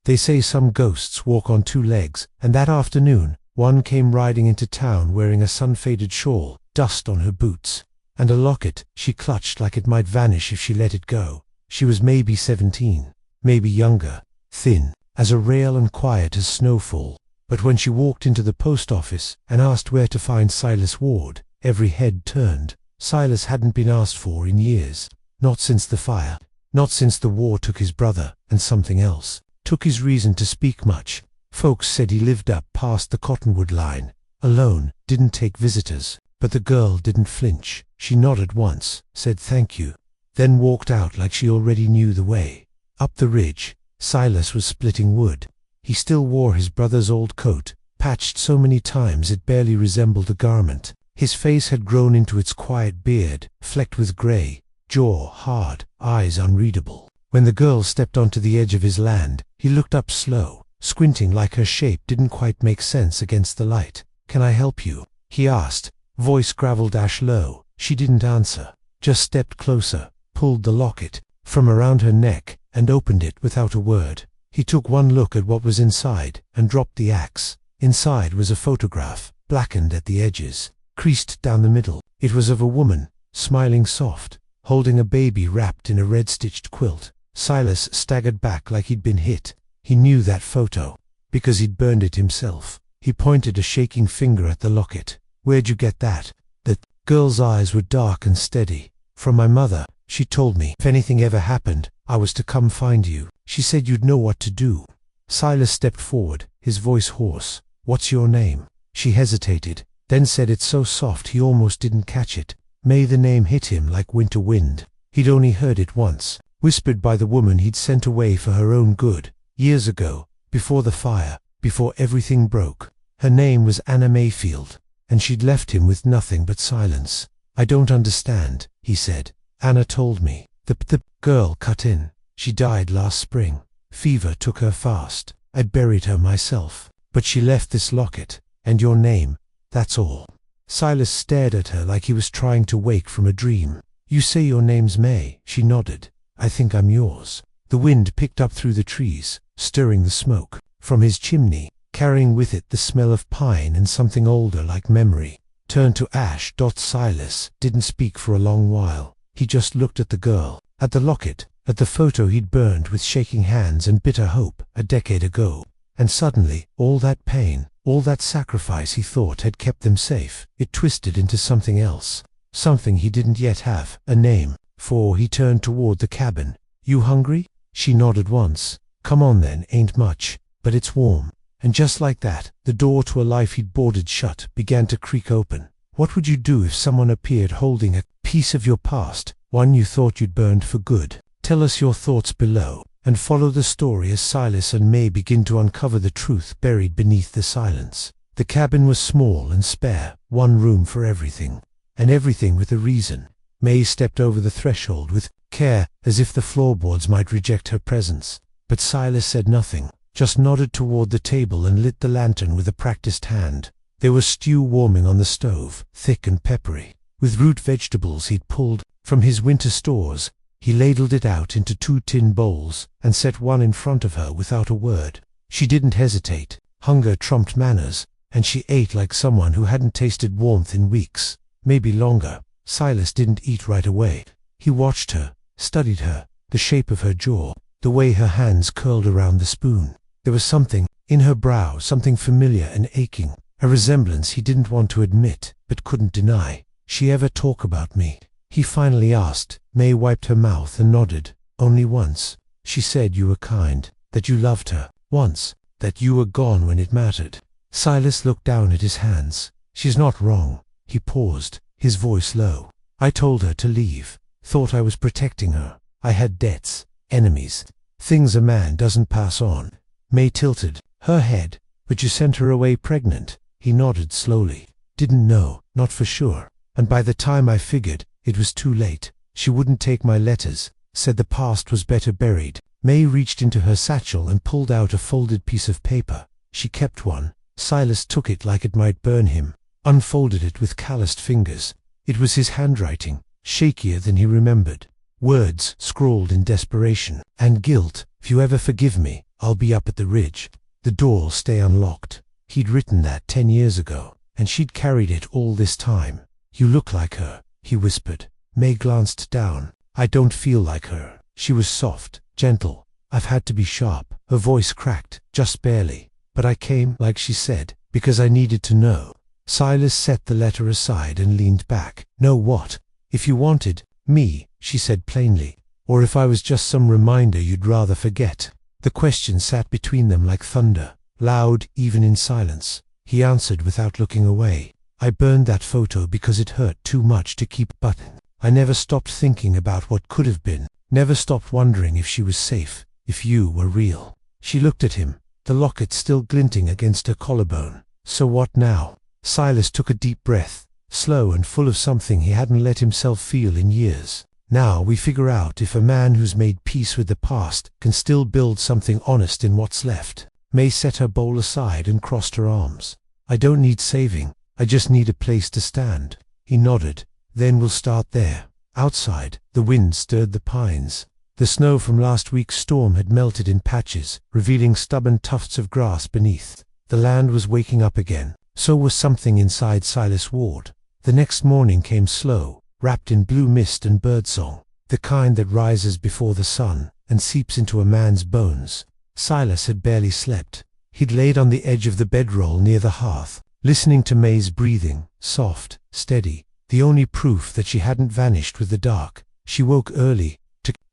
They say some ghosts walk on two legs, and that afternoon, one came riding into town wearing a sun-faded shawl, dust on her boots, and a locket she clutched like it might vanish if she let it go. She was maybe 17, maybe younger, thin, as a rail and quiet as snowfall. But when she walked into the post office and asked where to find Silas Ward, every head turned. Silas hadn't been asked for in years. Not since the fire. Not since the war took his brother, and something else took his reason to speak much. Folks said he lived up past the Cottonwood line, alone, didn't take visitors. But the girl didn't flinch. She nodded once, said thank you, then walked out like she already knew the way. Up the ridge, Silas was splitting wood. He still wore his brother's old coat, patched so many times it barely resembled a garment. His face had grown into its quiet beard, flecked with gray, jaw hard, eyes unreadable. When the girl stepped onto the edge of his land, he looked up slow, squinting like her shape didn't quite make sense against the light. "Can I help you?" he asked, voice gravel-low. She didn't answer, just stepped closer, pulled the locket from around her neck, and opened it without a word. He took one look at what was inside, and dropped the axe. Inside was a photograph, blackened at the edges, creased down the middle. It was of a woman, smiling soft, holding a baby wrapped in a red-stitched quilt. Silas staggered back like he'd been hit. He knew that photo, because he'd burned it himself. He pointed a shaking finger at the locket. "Where'd you get that?" The girl's eyes were dark and steady. "From my mother. She told me if anything ever happened, I was to come find you. She said you'd know what to do." Silas stepped forward, his voice hoarse. "What's your name?" She hesitated, then said it so soft he almost didn't catch it. May the name hit him like winter wind. He'd only heard it once, whispered by the woman he'd sent away for her own good, years ago, before the fire, before everything broke. Her name was Anna Mayfield, and she'd left him with nothing but silence. "I don't understand," he said. "Anna told me." The girl cut in. "She died last spring. Fever took her fast. I buried her myself. But she left this locket, and your name, that's all." Silas stared at her like he was trying to wake from a dream. "You say your name's May." She nodded. "I think I'm yours." The wind picked up through the trees, stirring the smoke from his chimney, carrying with it the smell of pine and something older like memory. Turned to ash. Silas didn't speak for a long while. He just looked at the girl, at the locket, at the photo he'd burned with shaking hands and bitter hope a decade ago. And suddenly, all that pain, all that sacrifice he thought had kept them safe, it twisted into something else. Something he didn't yet have a name for. He turned toward the cabin. "You hungry?" She nodded once. "Come on then, ain't much, but it's warm." And just like that, the door to a life he'd boarded shut began to creak open. What would you do if someone appeared holding a piece of your past, one you thought you'd burned for good? Tell us your thoughts below, and follow the story as Silas and May begin to uncover the truth buried beneath the silence. The cabin was small and spare, one room for everything, and everything with a reason. May stepped over the threshold with care, as if the floorboards might reject her presence. But Silas said nothing, just nodded toward the table and lit the lantern with a practiced hand. There was stew warming on the stove, thick and peppery, with root vegetables he'd pulled from his winter stores. He ladled it out into 2 tin bowls and set one in front of her without a word. She didn't hesitate. Hunger trumped manners, and she ate like someone who hadn't tasted warmth in weeks, maybe longer. Silas didn't eat right away. He watched her, studied her, the shape of her jaw, the way her hands curled around the spoon. There was something in her brow, something familiar and aching, a resemblance he didn't want to admit, but couldn't deny. "She ever talk about me?" he finally asked. May wiped her mouth and nodded. "Only once. She said you were kind, that you loved her. Once, that you were gone when it mattered." Silas looked down at his hands. "She's not wrong." He paused, his voice low. "I told her to leave. Thought I was protecting her. I had debts, enemies, things a man doesn't pass on." May tilted her head. "But you sent her away pregnant?" He nodded slowly. "Didn't know, not for sure. And by the time I figured, it was too late. She wouldn't take my letters, said the past was better buried." May reached into her satchel and pulled out a folded piece of paper. She kept one. Silas took it like it might burn him, unfolded it with calloused fingers. It was his handwriting, shakier than he remembered. Words scrawled in desperation and guilt. "If you ever forgive me, I'll be up at the ridge. The door'll stay unlocked. He'd written that 10 years ago, and she'd carried it all this time. You look like her, he whispered. May glanced down. I don't feel like her. She was soft, gentle. I've had to be sharp. Her voice cracked, just barely. But I came, like she said, because I needed to know. Silas set the letter aside and leaned back. Know what? If you wanted me, she said plainly. Or if I was just some reminder you'd rather forget. The question sat between them like thunder, loud even in silence. He answered without looking away. I burned that photo because it hurt too much to keep, but I never stopped thinking about what could have been. Never stopped wondering if she was safe, if you were real. She looked at him, the locket still glinting against her collarbone. So what now? Silas took a deep breath, slow and full of something he hadn't let himself feel in years. Now we figure out if a man who's made peace with the past can still build something honest in what's left. May set her bowl aside and crossed her arms. I don't need saving. I just need a place to stand. He nodded. Then we'll start there. Outside, the wind stirred the pines. The snow from last week's storm had melted in patches, revealing stubborn tufts of grass beneath. The land was waking up again. So was something inside Silas Ward. The next morning came slow, wrapped in blue mist and birdsong, the kind that rises before the sun and seeps into a man's bones. Silas had barely slept. He'd laid on the edge of the bedroll near the hearth, listening to May's breathing, soft, steady, the only proof that she hadn't vanished with the dark. She woke early,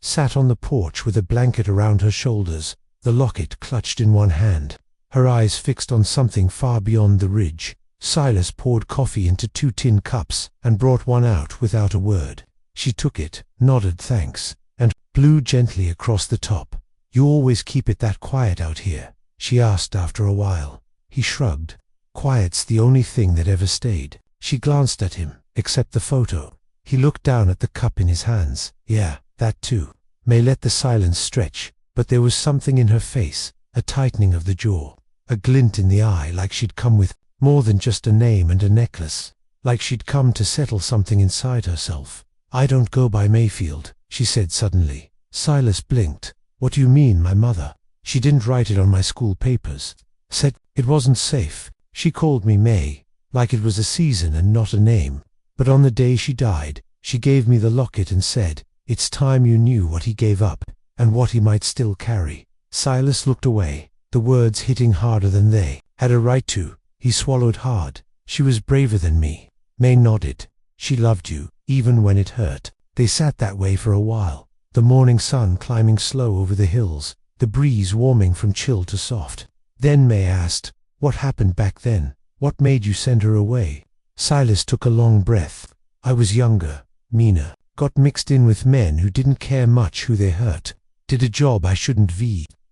sat on the porch with a blanket around her shoulders, the locket clutched in one hand, her eyes fixed on something far beyond the ridge. Silas poured coffee into 2 tin cups and brought one out without a word. She took it, nodded thanks, and blew gently across the top. You always keep it that quiet out here? She asked after a while. He shrugged. Quiet's the only thing that ever stayed. She glanced at him, except the photo. He looked down at the cup in his hands. Yeah, that too. May let the silence stretch, but there was something in her face, a tightening of the jaw, a glint in the eye, like she'd come with more than just a name and a necklace, like she'd come to settle something inside herself. I don't go by Mayfield, she said suddenly. Silas blinked. What do you mean, my mother? She didn't write it on my school papers. Said it wasn't safe. She called me May, like it was a season and not a name. But on the day she died, she gave me the locket and said, it's time you knew what he gave up, and what he might still carry. Silas looked away, the words hitting harder than they had a right to. He swallowed hard. She was braver than me. May nodded. She loved you, even when it hurt. They sat that way for a while, the morning sun climbing slow over the hills, the breeze warming from chill to soft. Then May asked, what happened back then? What made you send her away? Silas took a long breath. I was younger, meaner, got mixed in with men who didn't care much who they hurt, did a job I shouldn't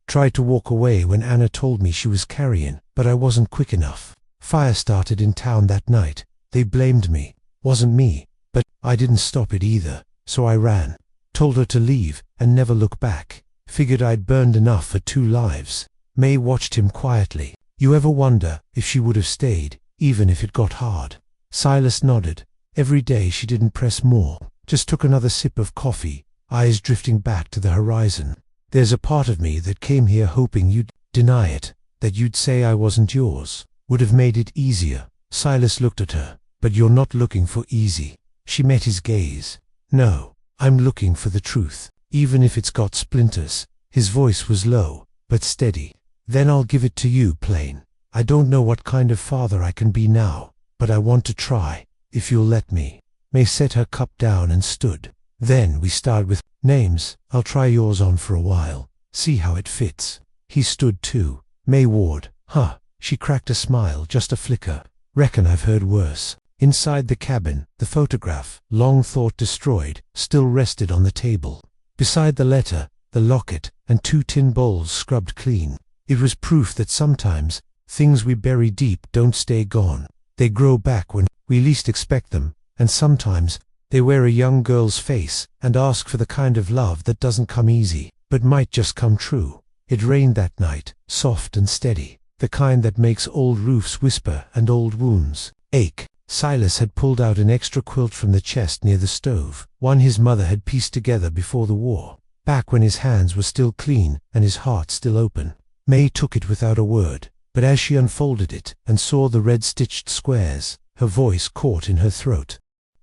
tried to walk away when Anna told me she was carrying, but I wasn't quick enough. Fire started in town that night. They blamed me. Wasn't me. But I didn't stop it either, so I ran. Told her to leave and never look back. Figured I'd burned enough for 2 lives. May watched him quietly. You ever wonder if she would have stayed, even if it got hard? Silas nodded. Every day she didn't press more, just took another sip of coffee, eyes drifting back to the horizon. There's a part of me that came here hoping you'd deny it, that you'd say I wasn't yours. Would have made it easier. Silas looked at her. But you're not looking for easy. She met his gaze. No, I'm looking for the truth, even if it's got splinters. His voice was low, but steady. Then I'll give it to you plain. I don't know what kind of father I can be now, but I want to try, if you'll let me. May set her cup down and stood. Then we start with names. I'll try yours on for a while, see how it fits. He stood too. May Ward. Huh. She cracked a smile, just a flicker. Reckon I've heard worse. Inside the cabin, the photograph, long thought destroyed, still rested on the table. Beside the letter, the locket, and 2 tin bowls scrubbed clean. It was proof that sometimes, things we bury deep don't stay gone. They grow back when we least expect them, and sometimes, they wear a young girl's face and ask for the kind of love that doesn't come easy, but might just come true. It rained that night, soft and steady, the kind that makes old roofs whisper and old wounds ache. Silas had pulled out an extra quilt from the chest near the stove, one his mother had pieced together before the war, back when his hands were still clean and his heart still open. May took it without a word, but as she unfolded it and saw the red-stitched squares, her voice caught in her throat.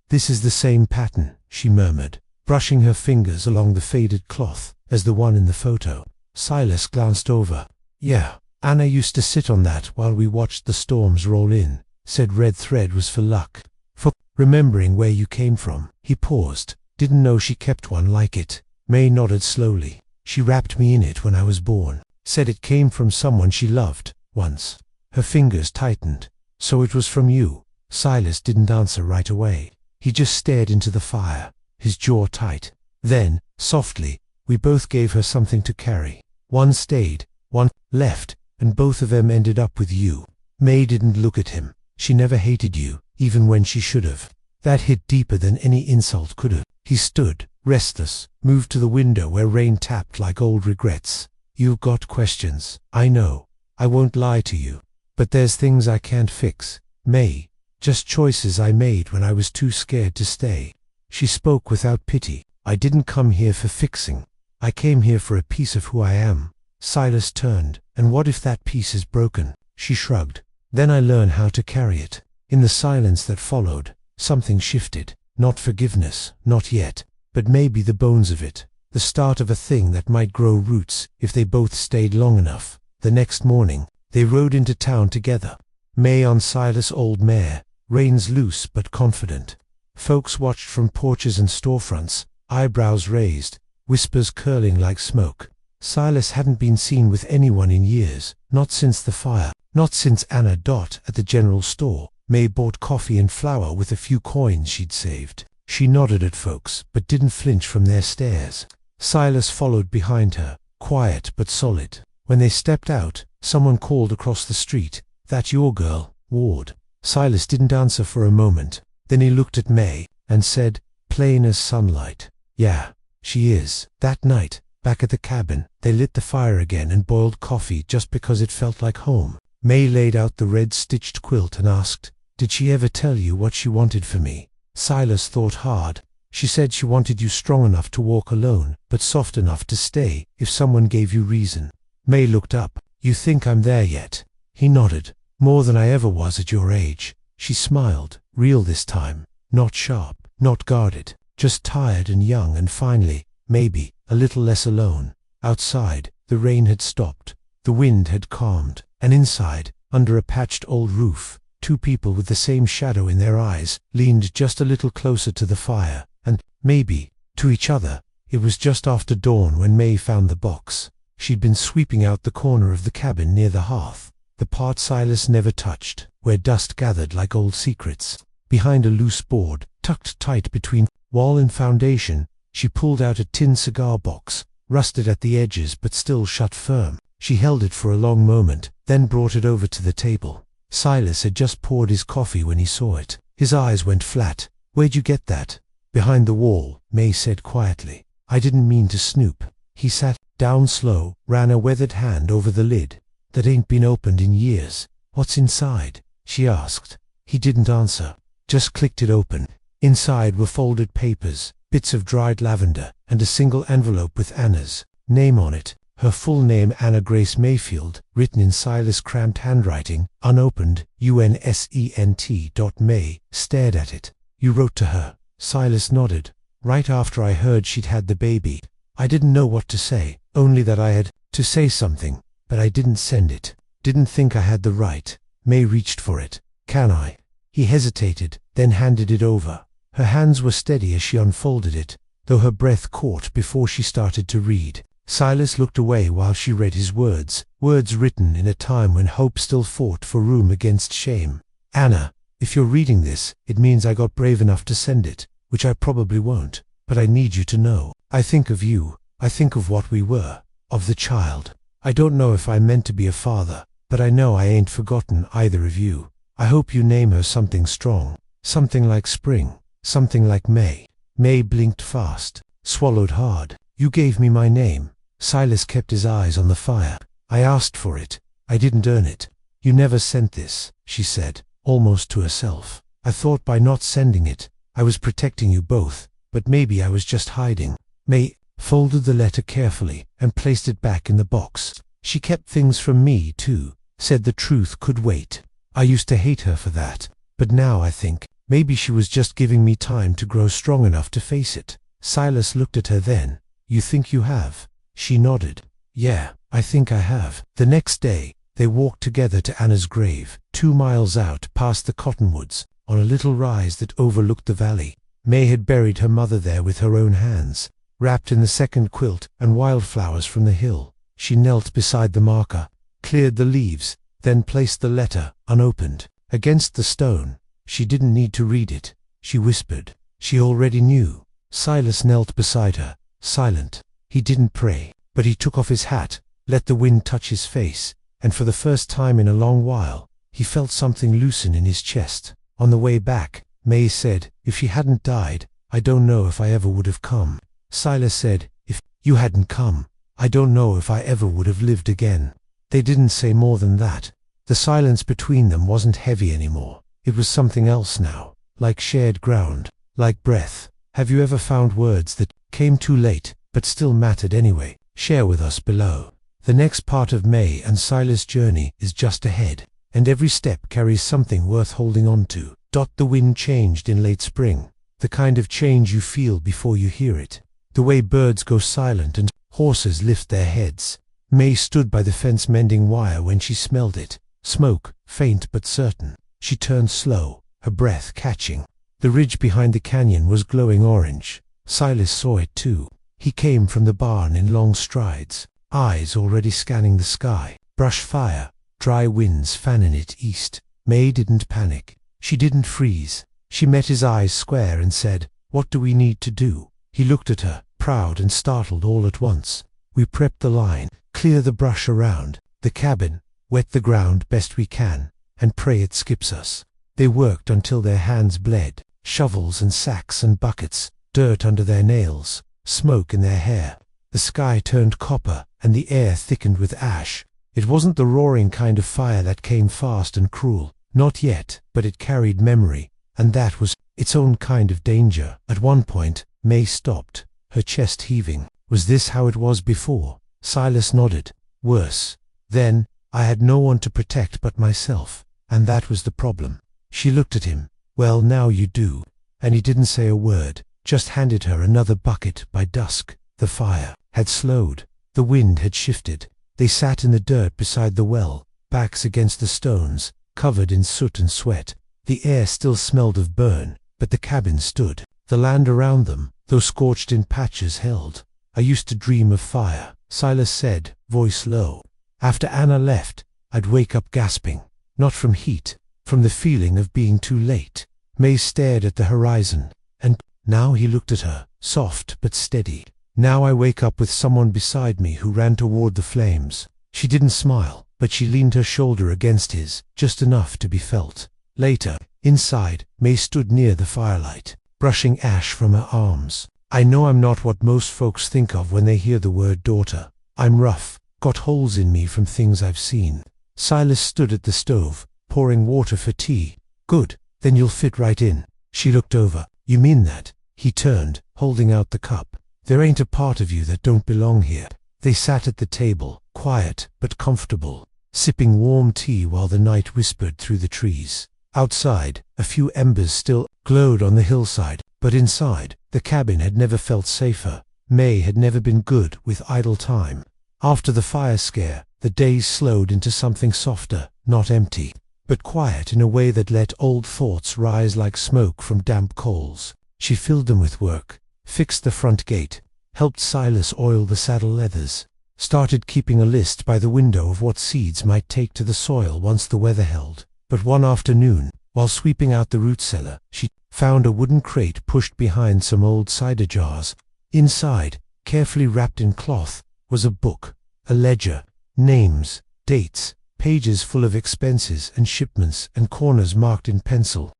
"This is the same pattern," she murmured, brushing her fingers along the faded cloth, "as the one in the photo." Silas glanced over. "Yeah, Anna used to sit on that while we watched the storms roll in. Said red thread was for luck. For remembering where you came from." He paused. "Didn't know she kept one like it." May nodded slowly. "She wrapped me in it when I was born. Said it came from someone she loved, once." Her fingers tightened. "So it was from you?" Silas didn't answer right away. He just stared into the fire, his jaw tight. Then, softly, "We both gave her something to carry. One stayed, one left, and both of them ended up with you." May didn't look at him. "She never hated you, even when she should have." That hit deeper than any insult could have. He stood, restless, moved to the window where rain tapped like old regrets. "You've got questions, I know. I won't lie to you. But there's things I can't fix, May. Just choices I made when I was too scared to stay." She spoke without pity. "I didn't come here for fixing. I came here for a piece of who I am." Silas turned. "And what if that piece is broken?" She shrugged. "Then I learn how to carry it." In the silence that followed, something shifted. Not forgiveness, not yet, but maybe the bones of it. The start of a thing that might grow roots if they both stayed long enough. The next morning, they rode into town together. May on Silas' old mare, reins loose but confident. Folks watched from porches and storefronts, eyebrows raised, whispers curling like smoke. Silas hadn't been seen with anyone in years, not since the fire, not since Anna at the general store. May bought coffee and flour with a few coins she'd saved. She nodded at folks, but didn't flinch from their stares. Silas followed behind her, quiet but solid. When they stepped out, someone called across the street, "That your girl, Ward?" Silas didn't answer for a moment. Then he looked at May and said, plain as sunlight, "Yeah, she is." That night, back at the cabin, they lit the fire again and boiled coffee just because it felt like home. May laid out the red-stitched quilt and asked, "Did she ever tell you what she wanted for me?" Silas thought hard. "She said she wanted you strong enough to walk alone, but soft enough to stay if someone gave you reason." May looked up. "You think I'm there yet?" He nodded. "More than I ever was at your age." She smiled, real this time, not sharp, not guarded, just tired and young and finally, maybe, a little less alone. Outside, the rain had stopped, the wind had calmed, and inside, under a patched old roof, two people with the same shadow in their eyes leaned just a little closer to the fire, and, maybe, to each other. It was just after dawn when May found the box. She'd been sweeping out the corner of the cabin near the hearth, the part Silas never touched, where dust gathered like old secrets. Behind a loose board, tucked tight between wall and foundation, she pulled out a tin cigar box, rusted at the edges but still shut firm. She held it for a long moment, then brought it over to the table. Silas had just poured his coffee when he saw it. His eyes went flat. "Where'd you get that?" "Behind the wall," May said quietly. "I didn't mean to snoop." He sat down slow, ran a weathered hand over the lid. "That ain't been opened in years." "What's inside?" she asked. He didn't answer, just clicked it open. Inside were folded papers, bits of dried lavender, and a single envelope with Anna's name on it. Her full name, Anna Grace Mayfield, written in Silas' cramped handwriting, unopened, UNSENT. May stared at it. "You wrote to her?" Silas nodded. "Right after I heard she'd had the baby. I didn't know what to say, only that I had to say something, but I didn't send it. Didn't think I had the right." May reached for it. "Can I?" He hesitated, then handed it over. Her hands were steady as she unfolded it, though her breath caught before she started to read. Silas looked away while she read his words written in a time when hope still fought for room against shame. "Anna, if you're reading this, it means I got brave enough to send it, which I probably won't, but I need you to know. I think of you, I think of what we were, of the child. I don't know if I'm meant to be a father, but I know I ain't forgotten either of you. I hope you name her something strong, something like spring, something like May." May blinked fast, swallowed hard. "You gave me my name." Silas kept his eyes on the fire. "I asked for it. I didn't earn it." "You never sent this," she said, almost to herself. "I thought by not sending it, I was protecting you both, but maybe I was just hiding." May folded the letter carefully and placed it back in the box. She kept things from me, too. Said the truth could wait. I used to hate her for that. But now I think, maybe she was just giving me time to grow strong enough to face it. Silas looked at her then. You think you have? She nodded. Yeah, I think I have. The next day, they walked together to Anna's grave, 2 miles out past the cottonwoods, on a little rise that overlooked the valley. May had buried her mother there with her own hands, wrapped in the second quilt and wildflowers from the hill. She knelt beside the marker, cleared the leaves, then placed the letter, unopened, against the stone. She didn't need to read it. She whispered. She already knew. Silas knelt beside her, silent. He didn't pray, but he took off his hat, let the wind touch his face, and for the first time in a long while, he felt something loosen in his chest. On the way back, May said, if she hadn't died, I don't know if I ever would have come. Silas said, if you hadn't come, I don't know if I ever would have lived again. They didn't say more than that. The silence between them wasn't heavy anymore. It was something else now, like shared ground, like breath. Have you ever found words that came too late, but still mattered anyway? Share with us below. The next part of May and Silas' journey is just ahead, and every step carries something worth holding on to. The wind changed in late spring, the kind of change you feel before you hear it. The way birds go silent and horses lift their heads. May stood by the fence mending wire when she smelled it. Smoke, faint but certain. She turned slow, her breath catching. The ridge behind the canyon was glowing orange. Silas saw it too. He came from the barn in long strides, eyes already scanning the sky. Brush fire, dry winds fanning it east. May didn't panic. She didn't freeze. She met his eyes square and said, what do we need to do? He looked at her, proud and startled all at once. We prep the line, clear the brush around the cabin, wet the ground best we can, and pray it skips us. They worked until their hands bled, shovels and sacks and buckets, dirt under their nails, smoke in their hair. The sky turned copper and the air thickened with ash. It wasn't the roaring kind of fire that came fast and cruel, not yet, but it carried memory, and that was its own kind of danger. At one point, May stopped, her chest heaving. Was this how it was before? Silas nodded. Worse. Then, I had no one to protect but myself, and that was the problem. She looked at him. Well, now you do. And he didn't say a word, just handed her another bucket. By dusk, the fire had slowed. The wind had shifted. They sat in the dirt beside the well, backs against the stones, covered in soot and sweat. The air still smelled of burn, but the cabin stood. The land around them, though scorched in patches, held. I used to dream of fire, Silas said, voice low. After Anna left, I'd wake up gasping, not from heat, from the feeling of being too late. May stared at the horizon, and now he looked at her, soft but steady. Now I wake up with someone beside me who ran toward the flames. She didn't smile, but she leaned her shoulder against his, just enough to be felt. Later, inside, May stood near the firelight, brushing ash from her arms. I know I'm not what most folks think of when they hear the word daughter. I'm rough, got holes in me from things I've seen. Silas stood at the stove, pouring water for tea. Good, then you'll fit right in. She looked over. You mean that? He turned, holding out the cup. There ain't a part of you that don't belong here. They sat at the table, quiet but comfortable, sipping warm tea while the night whispered through the trees. Outside, a few embers still glowed on the hillside, but inside, the cabin had never felt safer. May had never been good with idle time. After the fire scare, the days slowed into something softer, not empty, but quiet in a way that let old thoughts rise like smoke from damp coals. She filled them with work, fixed the front gate, helped Silas oil the saddle leathers, started keeping a list by the window of what seeds might take to the soil once the weather held. But one afternoon, while sweeping out the root cellar, she found a wooden crate pushed behind some old cider jars. Inside, carefully wrapped in cloth, was a book, a ledger, names, dates, pages full of expenses and shipments and corners marked in pencil.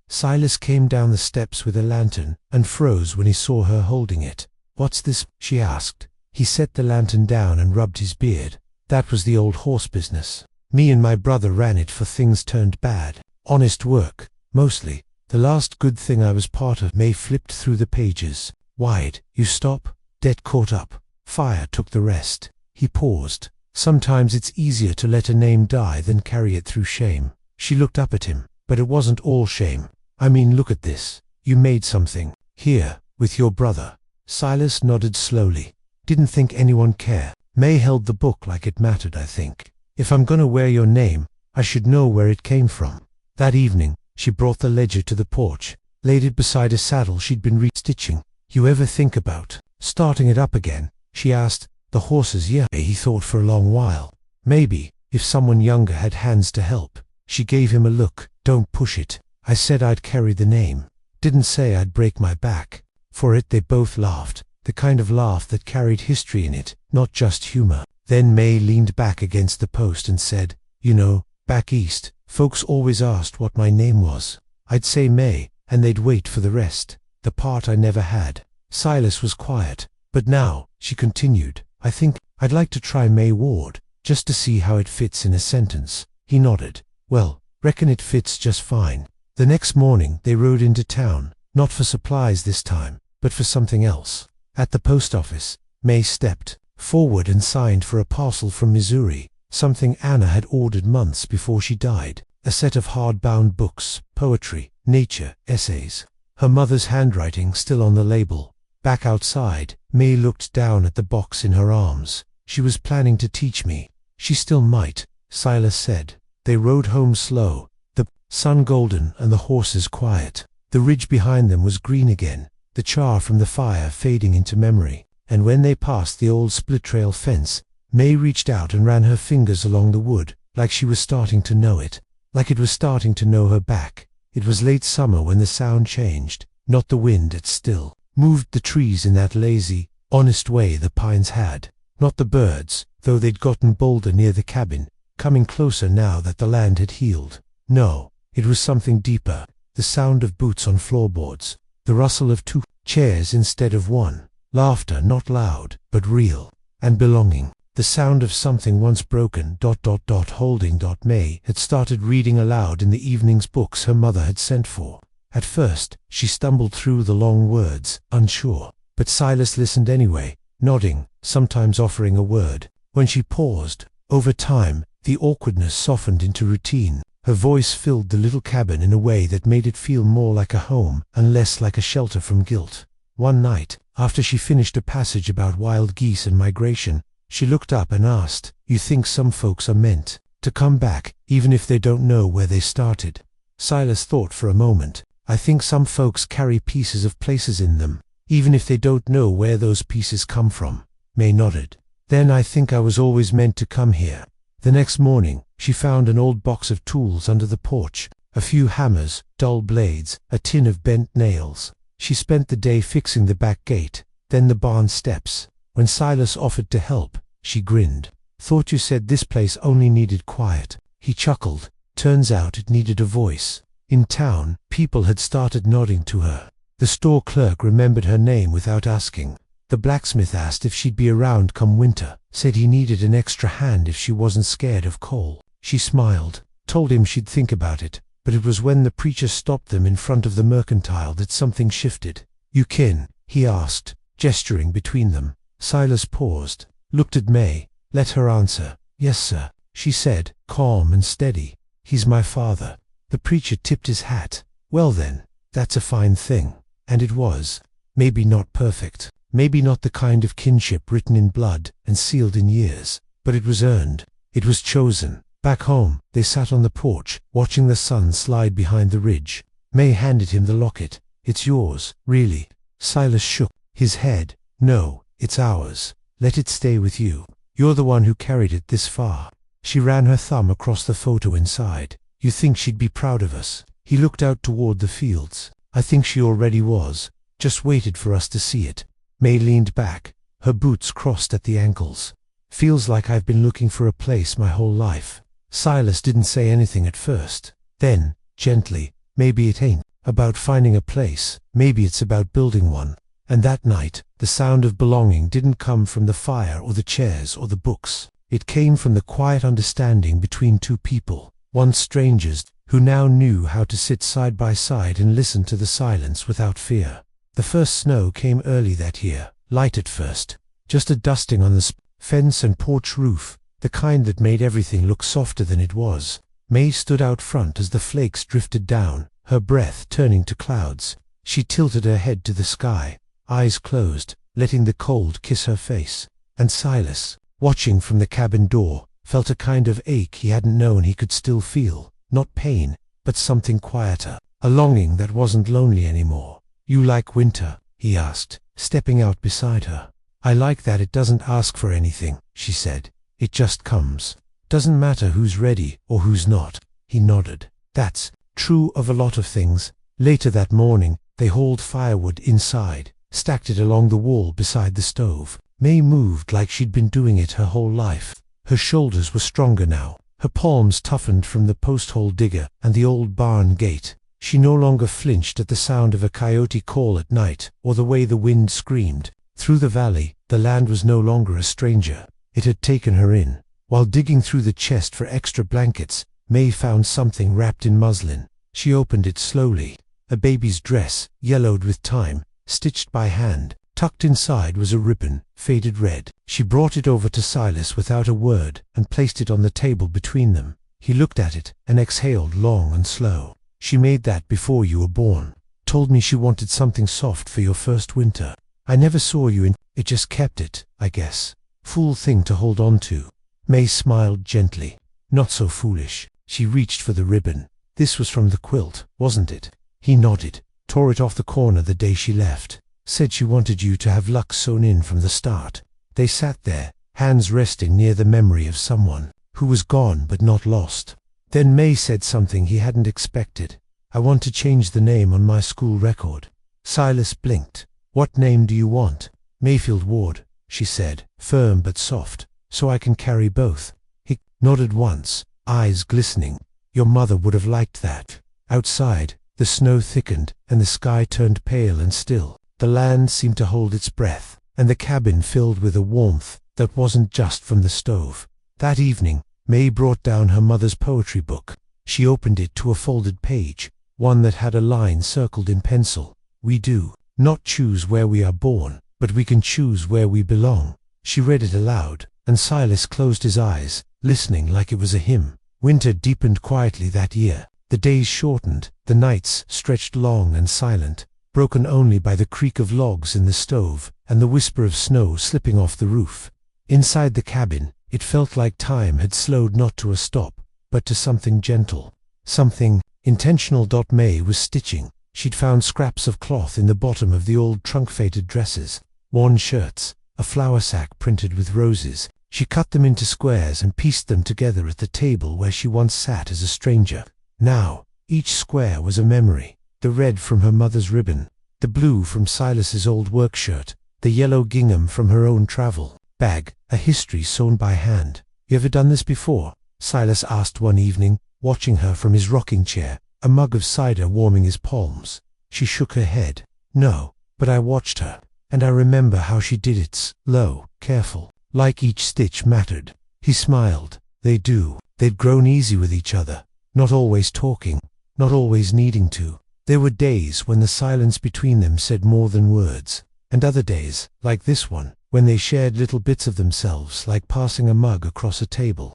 Silas came down the steps with a lantern and froze when he saw her holding it. What's this? She asked. He set the lantern down and rubbed his beard. That was the old horse business. Me and my brother ran it for things turned bad. Honest work, mostly. The last good thing I was part of. May flipped through the pages. Why'd you stop? Debt caught up. Fire took the rest. He paused. Sometimes it's easier to let a name die than carry it through shame. She looked up at him, but it wasn't all shame. I mean, look at this. You made something. Here, with your brother. Silas nodded slowly. Didn't think anyone cared. May held the book like it mattered, I think. If I'm gonna wear your name, I should know where it came from. That evening, she brought the ledger to the porch, laid it beside a saddle she'd been restitching. You ever think about starting it up again? She asked. The horses, yeah. He thought for a long while. Maybe, if someone younger had hands to help. She gave him a look. Don't push it. I said I'd carry the name. Didn't say I'd break my back. For it they both laughed, the kind of laugh that carried history in it, not just humor. Then May leaned back against the post and said, you know, back east, folks always asked what my name was. I'd say May, and they'd wait for the rest, the part I never had. Silas was quiet. But now, she continued, I think I'd like to try May Ward, just to see how it fits in a sentence. He nodded. Well, reckon it fits just fine. The next morning they rode into town, not for supplies this time, but for something else. At the post office, May stepped forward and signed for a parcel from Missouri, something Anna had ordered months before she died, a set of hardbound books, poetry, nature, essays. Her mother's handwriting still on the label. Back outside, May looked down at the box in her arms. She was planning to teach me. She still might, Silas said. They rode home slow, the sun golden and the horses quiet. The ridge behind them was green again, the char from the fire fading into memory. And when they passed the old split-rail fence, May reached out and ran her fingers along the wood, like she was starting to know it, like it was starting to know her back. It was late summer when the sound changed, not the wind, it still moved the trees in that lazy, honest way the pines had, not the birds, though they'd gotten bolder near the cabin, coming closer now that the land had healed. No, it was something deeper, the sound of boots on floorboards, the rustle of two chairs instead of one, laughter not loud, but real, and belonging, the sound of something once broken. Holding. May had started reading aloud in the evening's books her mother had sent for. At first, she stumbled through the long words, unsure, but Silas listened anyway, nodding, sometimes offering a word. When she paused, over time, the awkwardness softened into routine. Her voice filled the little cabin in a way that made it feel more like a home and less like a shelter from guilt. One night, after she finished a passage about wild geese and migration, she looked up and asked, you think some folks are meant to come back, even if they don't know where they started? Silas thought for a moment. I think some folks carry pieces of places in them, even if they don't know where those pieces come from. May nodded. Then I think I was always meant to come here. The next morning, she found an old box of tools under the porch, a few hammers, dull blades, a tin of bent nails. She spent the day fixing the back gate, then the barn steps. When Silas offered to help, she grinned. Thought you said this place only needed quiet. He chuckled. Turns out it needed a voice. In town, people had started nodding to her. The store clerk remembered her name without asking. The blacksmith asked if she'd be around come winter, said he needed an extra hand if she wasn't scared of coal. She smiled, told him she'd think about it, but it was when the preacher stopped them in front of the mercantile that something shifted. You kin? He asked, gesturing between them. Silas paused, looked at May, let her answer. Yes, sir, she said, calm and steady. He's my father. The preacher tipped his hat. Well then, that's a fine thing. And it was. Maybe not perfect. Maybe not the kind of kinship written in blood and sealed in years. But it was earned. It was chosen. Back home, they sat on the porch, watching the sun slide behind the ridge. May handed him the locket. It's yours, really. Silas shook his head. No, it's ours. Let it stay with you. You're the one who carried it this far. She ran her thumb across the photo inside. You think she'd be proud of us? He looked out toward the fields. I think she already was. Just waited for us to see it. May leaned back, her boots crossed at the ankles. Feels like I've been looking for a place my whole life. Silas didn't say anything at first. Then, gently, maybe it ain't about finding a place. Maybe it's about building one. And that night, the sound of belonging didn't come from the fire or the chairs or the books. It came from the quiet understanding between two people, once strangers, who now knew how to sit side by side and listen to the silence without fear. The first snow came early that year, light at first, just a dusting on the fence and porch roof, the kind that made everything look softer than it was. May stood out front as the flakes drifted down, her breath turning to clouds. She tilted her head to the sky, eyes closed, letting the cold kiss her face. And Silas, watching from the cabin door, felt a kind of ache he hadn't known he could still feel. Not pain, but something quieter, a longing that wasn't lonely anymore. "You like winter?" he asked, stepping out beside her. "I like that it doesn't ask for anything," she said. "It just comes. Doesn't matter who's ready or who's not." He nodded. "That's true of a lot of things." Later that morning, they hauled firewood inside, stacked it along the wall beside the stove. May moved like she'd been doing it her whole life. Her shoulders were stronger now, her palms toughened from the post-hole digger and the old barn gate. She no longer flinched at the sound of a coyote call at night or the way the wind screamed. Through the valley, the land was no longer a stranger. It had taken her in. While digging through the chest for extra blankets, May found something wrapped in muslin. She opened it slowly. A baby's dress, yellowed with time, stitched by hand. Tucked inside was a ribbon, faded red. She brought it over to Silas without a word and placed it on the table between them. He looked at it and exhaled long and slow. "She made that before you were born. Told me she wanted something soft for your first winter. I never saw you in it, just kept it, I guess. Fool thing to hold on to." May smiled gently. "Not so foolish." She reached for the ribbon. "This was from the quilt, wasn't it?" He nodded. "Tore it off the corner the day she left. Said she wanted you to have luck sewn in from the start." They sat there, hands resting near the memory of someone who was gone but not lost. Then May said something he hadn't expected. "I want to change the name on my school record." Silas blinked. "What name do you want?" "Mayfield Ward," she said, firm but soft, "so I can carry both." He nodded once, eyes glistening. "Your mother would have liked that." Outside, the snow thickened and the sky turned pale and still. The land seemed to hold its breath, and the cabin filled with a warmth that wasn't just from the stove. That evening, May brought down her mother's poetry book. She opened it to a folded page, one that had a line circled in pencil. "We do not choose where we are born, but we can choose where we belong." She read it aloud, and Silas closed his eyes, listening like it was a hymn. Winter deepened quietly that year. The days shortened, the nights stretched long and silent, broken only by the creak of logs in the stove and the whisper of snow slipping off the roof. Inside the cabin, it felt like time had slowed not to a stop, but to something gentle, something intentional. May was stitching. She'd found scraps of cloth in the bottom of the old trunk-faded dresses, worn shirts, a flour sack printed with roses. She cut them into squares and pieced them together at the table where she once sat as a stranger. Now, each square was a memory. The red from her mother's ribbon, the blue from Silas's old work shirt, the yellow gingham from her own travel bag, a history sewn by hand. "You ever done this before?" Silas asked one evening, watching her from his rocking chair, a mug of cider warming his palms. She shook her head. "No, but I watched her, and I remember how she did it, slow, careful, like each stitch mattered." He smiled. "They do." They'd grown easy with each other, not always talking, not always needing to. There were days when the silence between them said more than words, and other days, like this one, when they shared little bits of themselves like passing a mug across a table.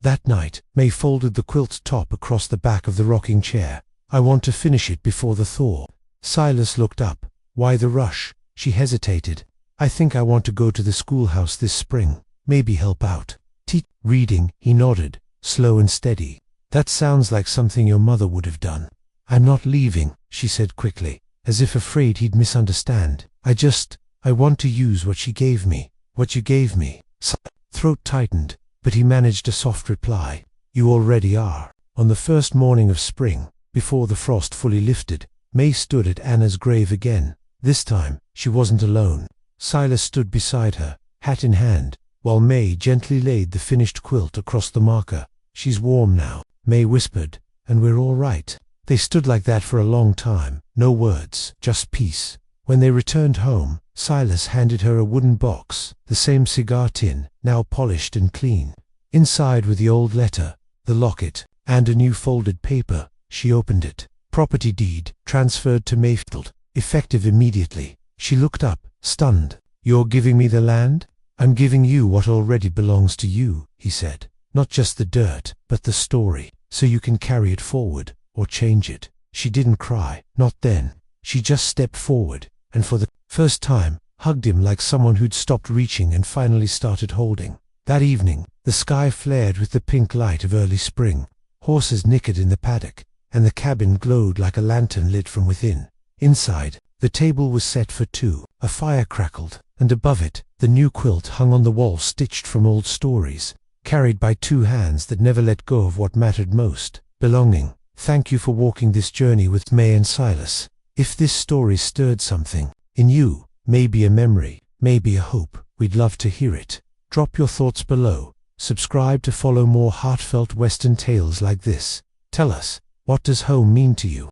That night, May folded the quilt top across the back of the rocking chair. "I want to finish it before the thaw." Silas looked up. "Why the rush?" She hesitated. "I think I want to go to the schoolhouse this spring, maybe help out." Reading," he nodded, slow and steady. "That sounds like something your mother would have done." "I'm not leaving," she said quickly, as if afraid he'd misunderstand. I want to use what she gave me, what you gave me." Throat tightened, but he managed a soft reply. "You already are." On the first morning of spring, before the frost fully lifted, May stood at Anna's grave again. This time, she wasn't alone. Silas stood beside her, hat in hand, while May gently laid the finished quilt across the marker. "She's warm now," May whispered, "and we're all right." They stood like that for a long time, no words, just peace. When they returned home, Silas handed her a wooden box, the same cigar tin, now polished and clean. Inside were the old letter, the locket, and a new folded paper. She opened it. "Property deed, transferred to Mayfield, effective immediately." She looked up, stunned. "You're giving me the land?" "I'm giving you what already belongs to you," he said. "Not just the dirt, but the story, so you can carry it forward, or change it." She didn't cry, not then. She just stepped forward, and for the first time, hugged him like someone who'd stopped reaching and finally started holding. That evening, the sky flared with the pink light of early spring. Horses nickered in the paddock, and the cabin glowed like a lantern lit from within. Inside, the table was set for two. A fire crackled, and above it, the new quilt hung on the wall stitched from old stories, carried by two hands that never let go of what mattered most: belonging. "Thank you for walking this journey with May and Silas. If this story stirred something in you, maybe a memory, maybe a hope, we'd love to hear it. Drop your thoughts below. Subscribe to follow more heartfelt Western tales like this. Tell us, what does home mean to you?